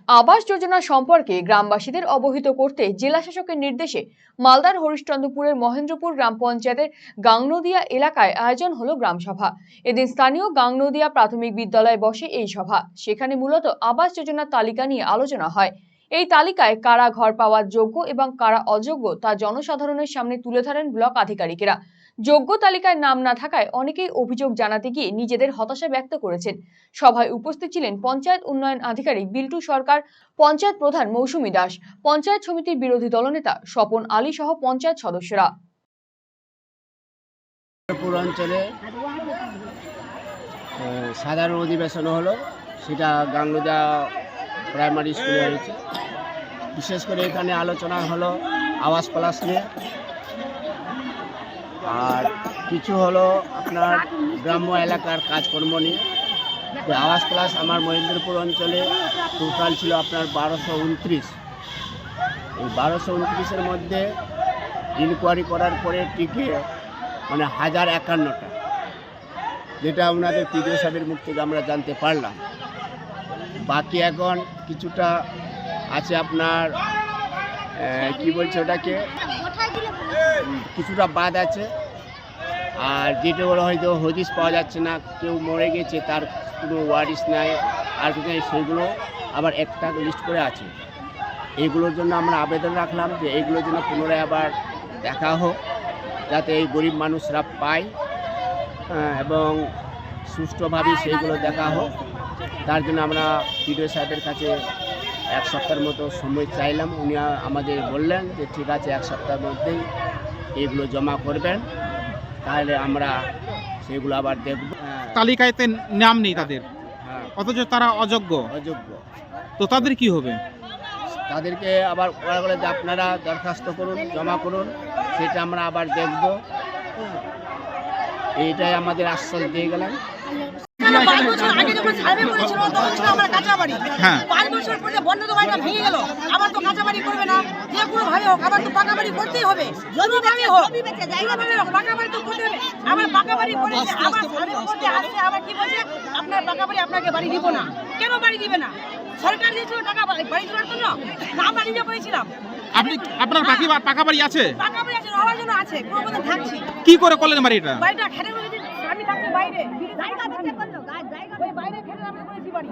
আবাস যোজনা সম্পর্কে গ্রামবাসীদের অবহিত করতে জেলা শাসকের নির্দেশে মালদার হরিশ্চন্দ্রপুরের মহেন্দ্রপুর গ্রাম পঞ্চায়েতের গাংনদিয়া এলাকায় আয়োজন হলো গ্রামসভা। এদিন স্থানীয় গাংনদিয়া প্রাথমিক বিদ্যালয়ে বসে এই সভা। সেখানে মূলত আবাস যোজনার তালিকা নিয়ে আলোচনা হয়। এই তালিকায় কারা ঘর পাওয়ার যোগ্য এবং কারা অযোগ্য তা জনসাধারণের সামনে তুলে ধরেন ব্লক আধিকারিকেরা। যোগ্য তালিকায় নাম না থাকায় অনেকেই অভিযোগ জানাতে গিয়ে নিজেদের হতাশা ব্যক্ত করেছেন। সভায় উপস্থিত ছিলেন পঞ্চায়েত উন্নয়ন আধিকারিক বিল্টু সরকার, পঞ্চায়েত প্রধান মৌসুমী দাস, পঞ্চায়েত সমিতির বিরোধী দলনেতা স্বপন আলী সহ পঞ্চায়েত সদস্যরা। অঞ্চলে সাধারণ অধিবেশন হলো, সেটা গাংনদিয়া প্রাইমারি স্কুলে হয়েছে। বিশেষ করে এখানে আলোচনা হলো আবাস প্লাস নিয়ে, আর কিছু হলো আপনার গ্রাম্য এলাকার কাজকর্ম নিয়ে। আবাস প্লাস আমার মহেন্দ্রপুর অঞ্চলে টোটাল ছিল আপনার 1229। এই 1229-এর মধ্যে ইনকোয়ারি করার পরে টিকে মানে 1051টা, যেটা ওনাদের পিডিও সাহেবের মুখ থেকে আমরা জানতে পারলাম। বাকি এখন কিছুটা আছে আপনার কি বলছে ওটাকে, কিছুটা বাদ আছে। আর যেটা হয়তো হদিস পাওয়া যাচ্ছে না, কেউ মরে গেছে তার কোনো ওয়ারিশ নাই আর কিছু নেই, সেগুলো আবার একটা লিস্ট করে আছে। এইগুলোর জন্য আমরা আবেদন রাখলাম যে এইগুলোর জন্য পুনরায় আবার দেখা হোক, যাতে এই গরিব মানুষরা পায় এবং সুষ্ঠুভাবে সেইগুলো দেখা হোক। তার জন্য আমরা পিডিও সাহেবের কাছে 1 সপ্তাহের মতো সময় চাইলাম। উনি আমাদের বললেন যে ঠিক আছে, 1 সপ্তাহের মধ্যেই এগুলো জমা করবেন, তাহলে আমরা সেগুলো আবার দেখব। তালিকাতে নাম নেই তাদের, অথচ তারা অযোগ্য। তো তাদের কি হবে? তাদেরকে আবার ওরা বলে যে আপনারা দরখাস্ত করুন, জমা করুন, সেটা আমরা আবার দেখব। এইটাই আমাদের আশ্বাস দিয়ে গেলেন। 5 বছর আগে যখন সার্ভে করেছিল তখন ছিল আমার কাঁচা বাড়ি। 5 বছর পরে বন্ধ তো বাড়িটা ভেঙে গেল, আবার তো কাঁচা বাড়ি করবে না, যে কোনো ভাবে হোক আবার তো পাকা বাড়ি করতেই হবে। যদি ভাবে হোক পাকা বাড়ি তো করতে হবে। আবার পাকা বাড়ি করেছে, আবার সার্ভে করতে আসছে, আবার কি বলছে আপনার পাকা বাড়ি আপনাকে বাড়ি দিব না। কেন বাড়ি দিবে না? সরকার দিয়েছিল টাকা বাড়ি দেওয়ার জন্য, না আমরা নিজে করেছিলাম। আপনার পাকা বাড়ি আছে? পাকা বাড়ি আছে, আমার জন্য আছে, কোনো থাকছি। কি করে করলেন বাড়িটা? বাড়িটা খেটে আমি থাকছি বাইরে, জায়গা করলো, বাইরে খেটে আমি করেছি বাড়ি।